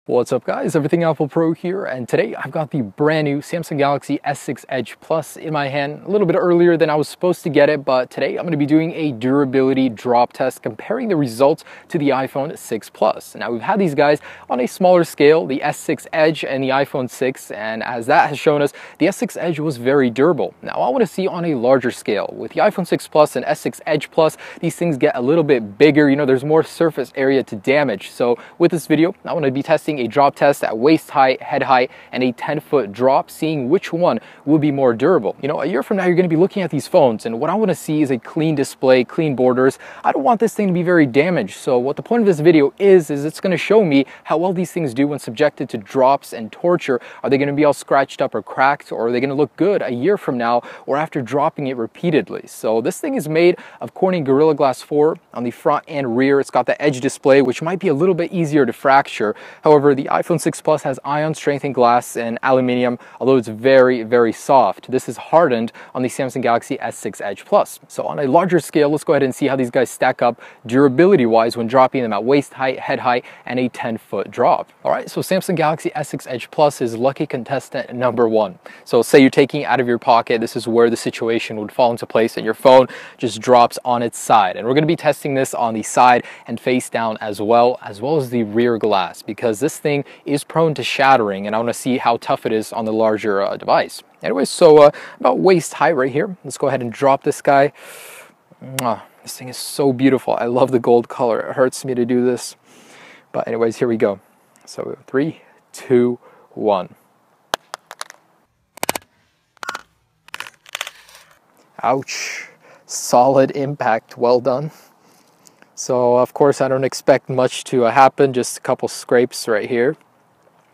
What's up guys, Everything Apple Pro here, and today I've got the brand new Samsung Galaxy S6 Edge Plus in my hand. A little bit earlier than I was supposed to get it, but today I'm going to be doing a durability drop test comparing the results to the iPhone 6 Plus. Now we've had these guys on a smaller scale, the S6 Edge and the iPhone 6, and as that has shown us, the S6 Edge was very durable. Now I want to see on a larger scale. With the iPhone 6 Plus and S6 Edge Plus, these things get a little bit bigger, there's more surface area to damage. So with this video, I want to be testing a drop test at waist height, head height, and a 10-foot drop, seeing which one will be more durable. A year from now, you're going to be looking at these phones, and what I want to see is a clean display, clean borders. I don't want this thing to be very damaged. So what the point of this video is it's going to show me how well these things do when subjected to drops and torture. Are they going to be all scratched up or cracked, or are they going to look good a year from now or after dropping it repeatedly? So this thing is made of Corning Gorilla Glass 4 on the front and rear. It's got the Edge display, which might be a little bit easier to fracture. However, the iPhone 6 Plus has ion strengthened glass and aluminium, although it's very, very soft. This is hardened on the Samsung Galaxy S6 Edge Plus. So on a larger scale, let's go ahead and see how these guys stack up durability-wise when dropping them at waist height, head height, and a 10-foot drop. All right, so Samsung Galaxy S6 Edge Plus is lucky contestant number 1. So say you're taking it out of your pocket, this is where the situation would fall into place and your phone just drops on its side. And we're going to be testing this on the side and face down as well as the rear glass, because this thing is prone to shattering, and I want to see how tough it is on the larger device. Anyways, so about waist height right here, let's go ahead and drop this guy. This thing is so beautiful. I love the gold color. It hurts me to do this, but anyways, here we go. So 3, 2, 1. Ouch. Solid impact. Well done. So of course I don't expect much to happen, just a couple scrapes right here.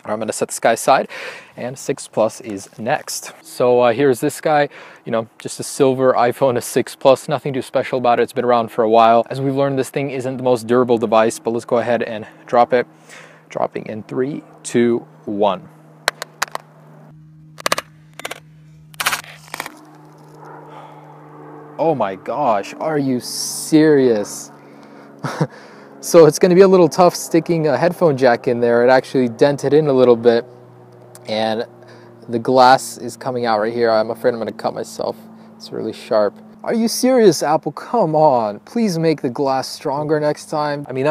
I'm going to set this guy aside, and 6 Plus is next. So here's this guy, just a silver iPhone 6 Plus, nothing too special about it. It's been around for a while. As we've learned, this thing isn't the most durable device, but let's go ahead and drop it. Dropping in 3, 2, 1. Oh my gosh, are you serious? So it's going to be a little tough sticking a headphone jack in there. It actually dented in a little bit, and the glass is coming out right here. I'm afraid I'm going to cut myself. It's really sharp. Are you serious, Apple? Come on. Please make the glass stronger next time. I mean,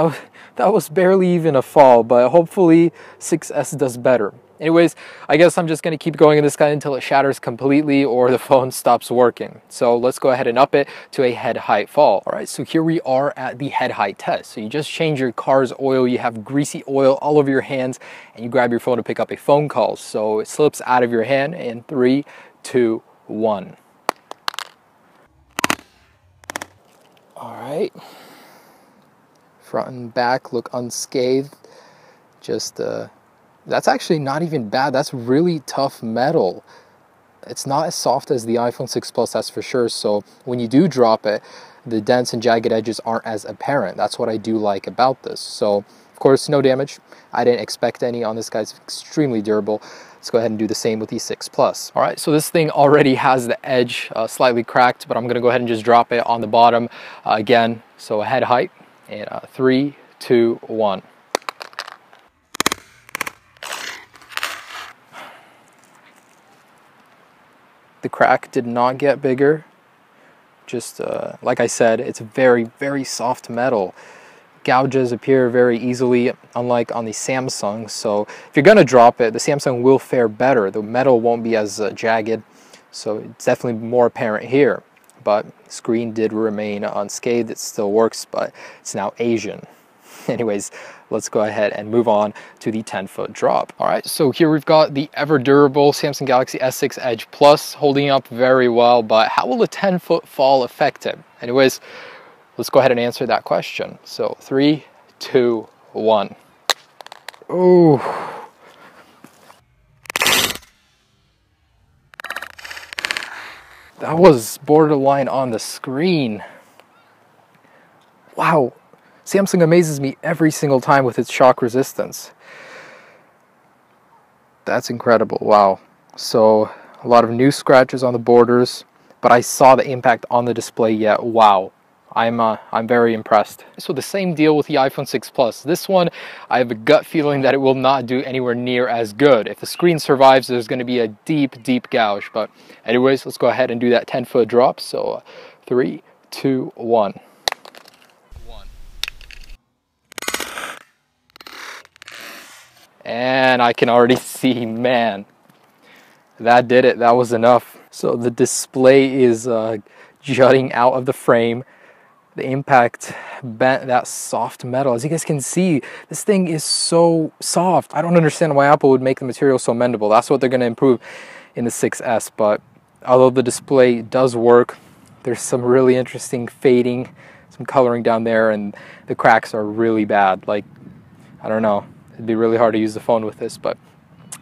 that was barely even a fall, but hopefully 6S does better. Anyways, I guess I'm just going to keep going in this guy until it shatters completely or the phone stops working. So let's go ahead and up it to a head height fall. All right, so here we are at the head height test. So you just change your car's oil, you have greasy oil all over your hands, and you grab your phone to pick up a phone call. So it slips out of your hand in 3, 2, 1. All right. Front and back look unscathed. Just that's actually not even bad. That's really tough metal. It's not as soft as the iPhone 6 Plus, that's for sure. So when you do drop it, the dents and jagged edges aren't as apparent. That's what I do like about this. So of course, no damage. I didn't expect any on this guy. It's extremely durable. Let's go ahead and do the same with the 6 Plus. All right, so this thing already has the edge slightly cracked, but I'm gonna go ahead and just drop it on the bottom again. So head height, and 3, 2, 1. The crack did not get bigger. Just like I said, it's very, very soft metal. Gouges appear very easily, unlike on the Samsung. So if you're gonna drop it, the Samsung will fare better. The metal won't be as jagged, so it's definitely more apparent here. But the screen did remain unscathed. It still works, but it's now Asian. Anyways, let's go ahead and move on to the 10-foot drop. All right, so here we've got the ever-durable Samsung Galaxy S6 Edge Plus holding up very well, but how will a 10-foot fall affect it? Anyways, let's go ahead and answer that question. So 3, 2, 1. Ooh. That was borderline on the screen. Wow. Samsung amazes me every single time with its shock resistance. That's incredible. Wow. So a lot of new scratches on the borders, but I saw the impact on the display yet. Wow. I'm very impressed. So the same deal with the iPhone 6 Plus. This one, I have a gut feeling that it will not do anywhere near as good. If the screen survives, there's going to be a deep, deep gouge. But anyways, let's go ahead and do that 10-foot drop. So 3, 2, 1. And I can already see, man, that did it. That was enough. So the display is jutting out of the frame. The impact bent that soft metal. As you guys can see, this thing is so soft. I don't understand why Apple would make the material so mendable. That's what they're going to improve in the 6S. But although the display does work, there's some really interesting fading, some coloring down there, and the cracks are really bad. Like, I don't know. It'd be really hard to use the phone with this, but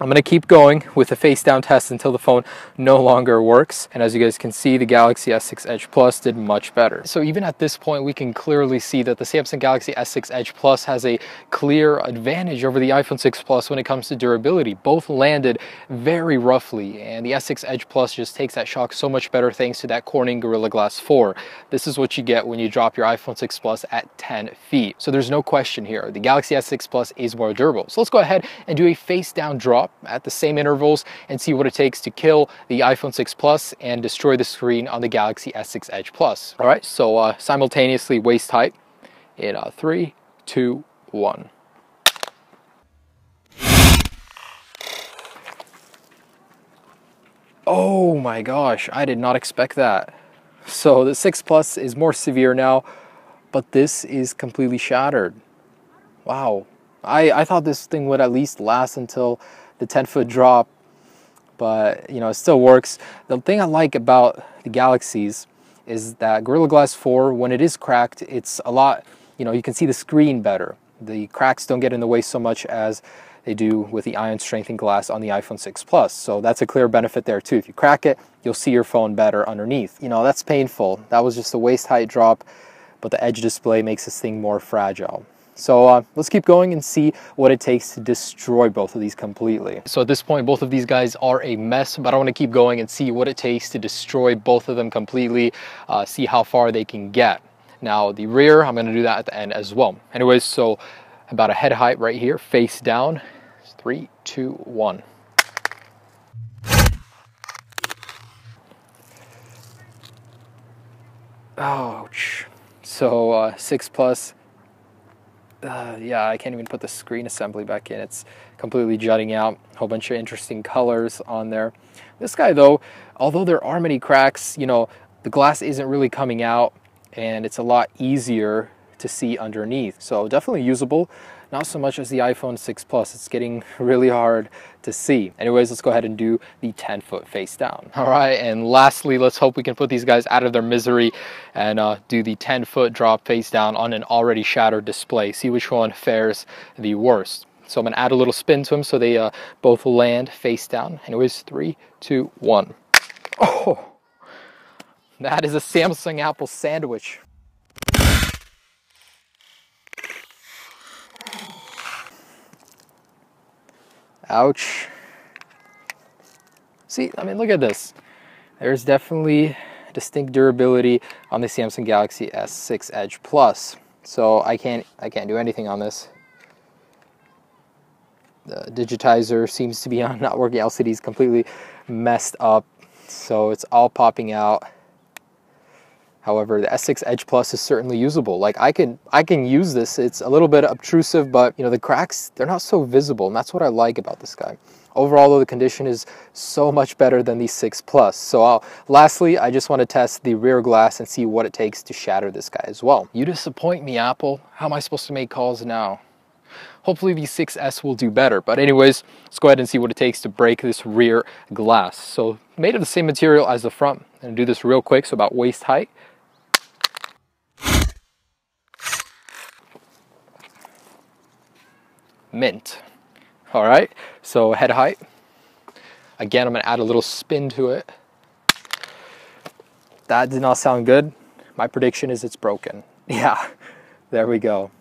I'm going to keep going with the face down test until the phone no longer works. And as you guys can see, the Galaxy S6 Edge Plus did much better. So even at this point, we can clearly see that the Samsung Galaxy S6 Edge Plus has a clear advantage over the iPhone 6 Plus when it comes to durability. Both landed very roughly, and the S6 Edge Plus just takes that shock so much better thanks to that Corning Gorilla Glass 4. This is what you get when you drop your iPhone 6 Plus at 10 feet. So there's no question here. The Galaxy S6 Plus is more durable. So let's go ahead and do a face down drop at the same intervals and see what it takes to kill the iPhone 6 Plus and destroy the screen on the Galaxy S6 Edge Plus. All right, so simultaneously waist height in 3, 2, 1. Oh my gosh, I did not expect that. So the 6 Plus is more severe now, but this is completely shattered. Wow. I thought this thing would at least last until the 10-foot drop, but you know, it still works. The thing I like about the Galaxies is that Gorilla Glass 4, when it is cracked, it's a lot, you know, you can see the screen better. The cracks don't get in the way so much as they do with the ion strengthened glass on the iPhone 6 Plus. So that's a clear benefit there too. If you crack it, you'll see your phone better underneath. You know, that's painful. That was just a waist height drop, but the Edge display makes this thing more fragile. So let's keep going and see what it takes to destroy both of these completely. So at this point, both of these guys are a mess, but I want to keep going and see what it takes to destroy both of them completely, see how far they can get. Now the rear, I'm going to do that at the end as well. Anyways, so about a head height right here, face down. 3, 2, 1. Ouch. So 6 Plus. Yeah, I can't even put the screen assembly back in. It's completely jutting out. A whole bunch of interesting colors on there. This guy though, although there are many cracks, you know, the glass isn't really coming out and it's a lot easier to see underneath. So definitely usable. Not so much as the iPhone 6 Plus. It's getting really hard to see. Anyways, let's go ahead and do the 10-foot face down. All right, and lastly, let's hope we can put these guys out of their misery and do the 10-foot drop face down on an already shattered display. See which one fares the worst. So I'm gonna add a little spin to them so they both land face down. Anyways, 3, 2, 1. Oh, that is a Samsung Apple sandwich. Ouch. See, I mean, look at this. There's definitely distinct durability on the Samsung Galaxy S6 Edge Plus. So I can't do anything on this. The digitizer seems to be on not working. LCD is completely messed up, so it's all popping out. However, the S6 Edge Plus is certainly usable. Like I can use this. It's a little bit obtrusive, but you know, the cracks, they're not so visible, and that's what I like about this guy. Overall, though, the condition is so much better than the 6 Plus. So lastly, I just want to test the rear glass and see what it takes to shatter this guy as well. You disappoint me, Apple. How am I supposed to make calls now? Hopefully the 6S will do better. But anyways, let's go ahead and see what it takes to break this rear glass. So made of the same material as the front. I'm gonna do this real quick, so about waist height. Mint. All right, so head height. Again, I'm gonna add a little spin to it. That did not sound good. My prediction is it's broken. Yeah, there we go.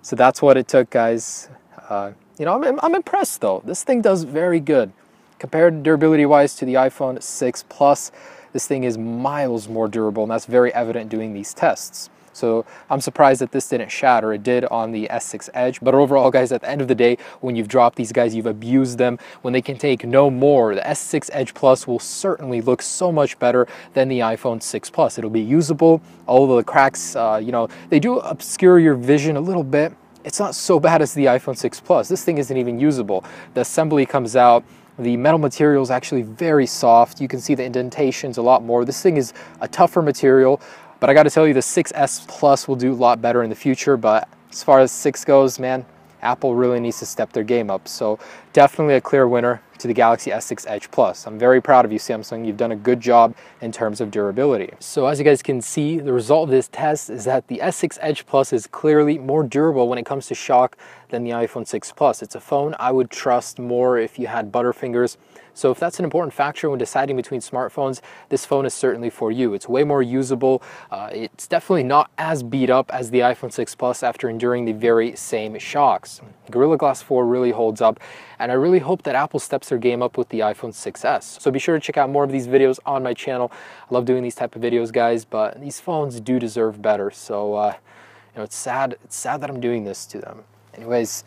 So that's what it took, guys. You know, I'm impressed though. This thing does very good. Compared durability-wise to the iPhone 6 Plus, this thing is miles more durable, and that's very evident doing these tests. So I'm surprised that this didn't shatter. It did on the S6 Edge. But overall, guys, at the end of the day, when you've dropped these guys, you've abused them. When they can take no more, the S6 Edge Plus will certainly look so much better than the iPhone 6 Plus. It'll be usable. All of the cracks, you know, they do obscure your vision a little bit. It's not so bad as the iPhone 6 Plus. This thing isn't even usable. The assembly comes out. The metal material is actually very soft. You can see the indentations a lot more. This thing is a tougher material. But I got to tell you, the 6S Plus will do a lot better in the future. But as far as 6 goes, man, Apple really needs to step their game up. So definitely a clear winner to the Galaxy S6 Edge Plus. I'm very proud of you, Samsung. You've done a good job in terms of durability. So as you guys can see, the result of this test is that the S6 Edge Plus is clearly more durable when it comes to shock than the iPhone 6 Plus. It's a phone I would trust more if you had butterfingers. So if that's an important factor when deciding between smartphones, this phone is certainly for you. It's way more usable. It's definitely not as beat up as the iPhone 6 Plus after enduring the very same shocks. Gorilla Glass 4 really holds up, and I really hope that Apple steps their game up with the iPhone 6S. So be sure to check out more of these videos on my channel. I love doing these type of videos, guys, but these phones do deserve better. So you know, it's sad that I'm doing this to them. Anyways,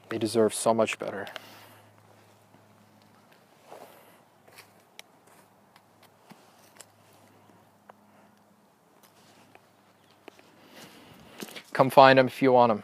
they deserve so much better. Come find them if you want them.